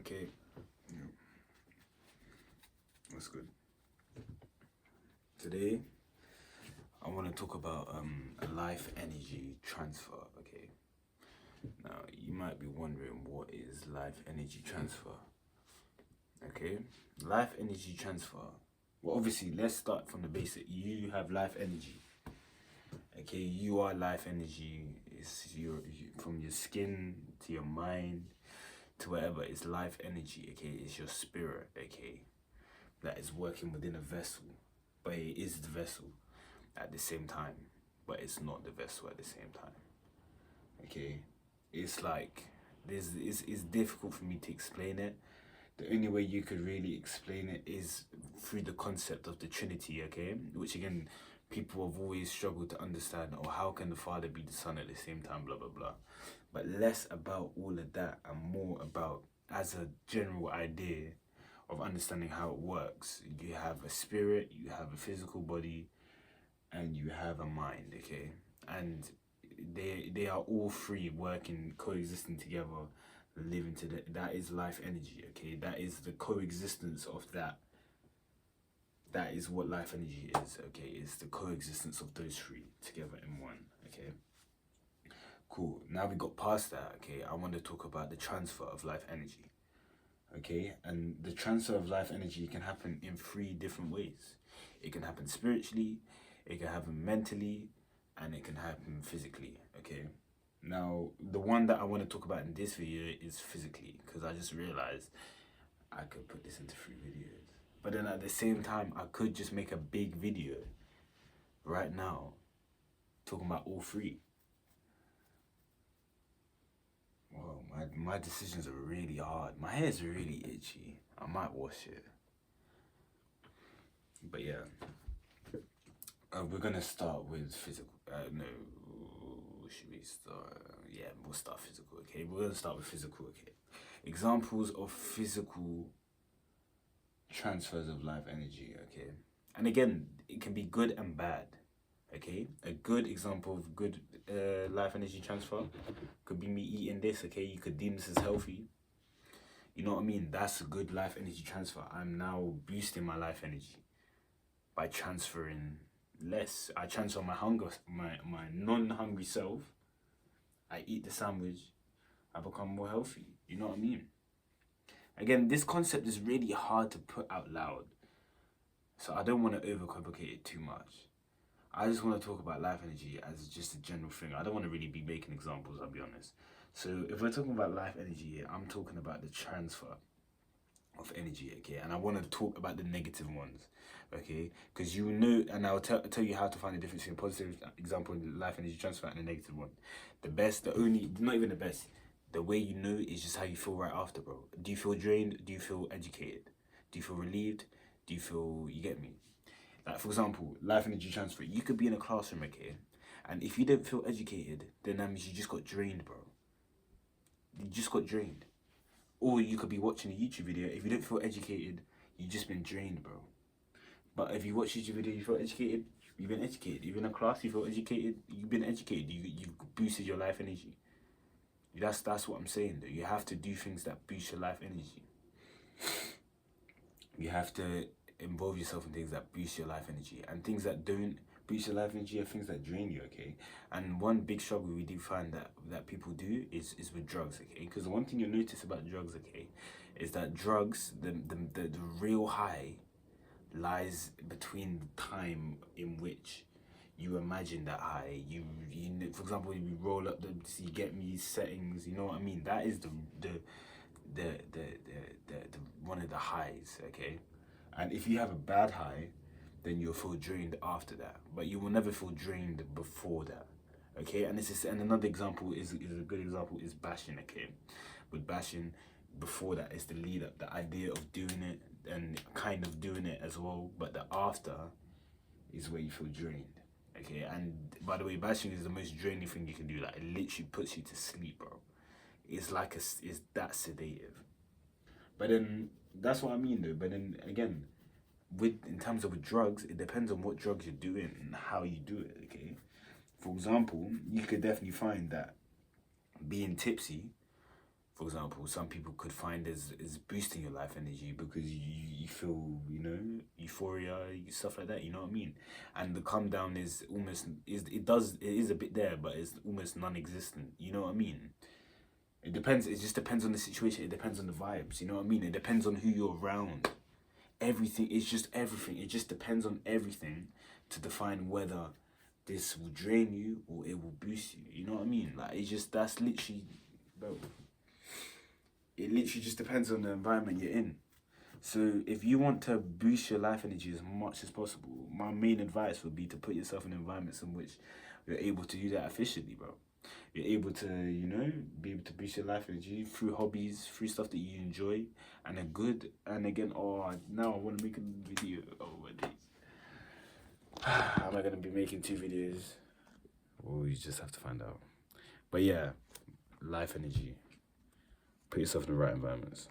Okay, yeah, that's good. Today, I want to talk about a life energy transfer. Okay, now you might be wondering what is life energy transfer. Okay, life energy transfer. Well, obviously, let's start from the basic. You have life energy. Okay, you are life energy. It's from your skin to your mind to whatever. It's life energy. Okay, it's your spirit. Okay, that is working within a vessel, but it is the vessel at the same time, but it's not the vessel at the same time. Okay, it's like it's difficult for me to explain it. The only way you could really explain it is through the concept of the Trinity. Okay, which again, people have always struggled to understand. Or how can the Father be the Son at the same time? Blah blah blah. But less about all of that and more about as a general idea of understanding how it works. You have a spirit, you have a physical body, and you have a mind. Okay, and they are all three working, coexisting together, living that is life energy. Okay, that is the coexistence of that. That is what life energy is. Okay, it's the coexistence of those three together in one. Okay, cool. Now we got past that. Okay, I want to talk about the transfer of life energy. Okay, and the transfer of life energy can happen in three different ways. It can happen spiritually, it can happen mentally, and it can happen physically. Okay, now the one that I want to talk about in this video is physically, because I just realized I could put this into 3 videos, but then at the same time I could just make a big video right now talking about all three. Well, my decisions are really hard. My hair is really itchy. I might wash it. But yeah, we're gonna start with physical. No, should we start? Yeah, we'll start physical. Okay, we're gonna start with physical. Okay, examples of physical transfers of life energy. Okay, and again, it can be good and bad. Okay, a good example of good life energy transfer could be me eating this. Okay, you could deem this as healthy. You know what I mean? That's a good life energy transfer. I'm now boosting my life energy by transferring less. I transfer my non-hungry self. I eat the sandwich. I become more healthy. You know what I mean? Again, this concept is really hard to put out loud, so I don't want to overcomplicate it too much. I just want to talk about life energy as just a general thing. I don't want to really be making examples, I'll be honest. So if we're talking about life energy here, I'm talking about the transfer of energy. Okay, and I want to talk about the negative ones. Okay, because you know, and I'll tell you how to find the difference between a positive example in life energy transfer and a negative one. The best, the only, not even the best, the way you know is just how you feel right after, bro. Do you feel drained? Do you feel educated? Do you feel relieved? Do you feel, you get me? Like, for example, life energy transfer. You could be in a classroom, okay, and if you don't feel educated, then that means you just got drained, bro. You just got drained. Or you could be watching a YouTube video. If you don't feel educated, you've just been drained, bro. But if you watch YouTube video, you feel educated, you've been educated. You're in a class, you feel educated, you've been educated. You've boosted your life energy. That's what I'm saying, though. You have to do things that boost your life energy. You have to involve yourself in things that boost your life energy, and things that don't boost your life energy are things that drain you. Okay, and one big struggle we do find that people do is with drugs. Okay, because the one thing you'll notice about drugs, okay, is that drugs, the real high lies between the time in which you imagine that high. You know, for example, you roll up you get me settings. You know what I mean? That is the one of the highs. Okay, and if you have a bad high, then you'll feel drained after that, but you will never feel drained before that. Okay, and this is, and another example is a good example is bashing. Okay, with bashing, before that is the lead up, the idea of doing it and kind of doing it as well, but the after is where you feel drained. Okay, and by the way, bashing is the most draining thing you can do. Like, it literally puts you to sleep, bro. It's like it's that sedative. But then that's what I mean, though. But then again, with in terms of drugs, it depends on what drugs you're doing and how you do it. Okay, for example, you could definitely find that being tipsy, For example, some people could find is boosting your life energy because you feel, you know, euphoria, stuff like that, you know what I mean? And the calm down is almost, it is a bit there, but it's almost non-existent, you know what I mean? It depends, it just depends on the situation, it depends on the vibes, you know what I mean? It depends on who you're around. Everything, it's just everything. It just depends on everything to define whether this will drain you or it will boost you. You know what I mean? Like, it's just, that's literally, bro. It literally just depends on the environment you're in. So if you want to boost your life energy as much as possible, my main advice would be to put yourself in environments in which you're able to do that efficiently, bro. You're able to, you know, be able to boost your life energy through hobbies, through stuff that you enjoy, and a good, and again, oh, now I want to make a video. Oh, my days. Am I going to be making 2 videos? Well, you just have to find out. But yeah, life energy. Put yourself in the right environments.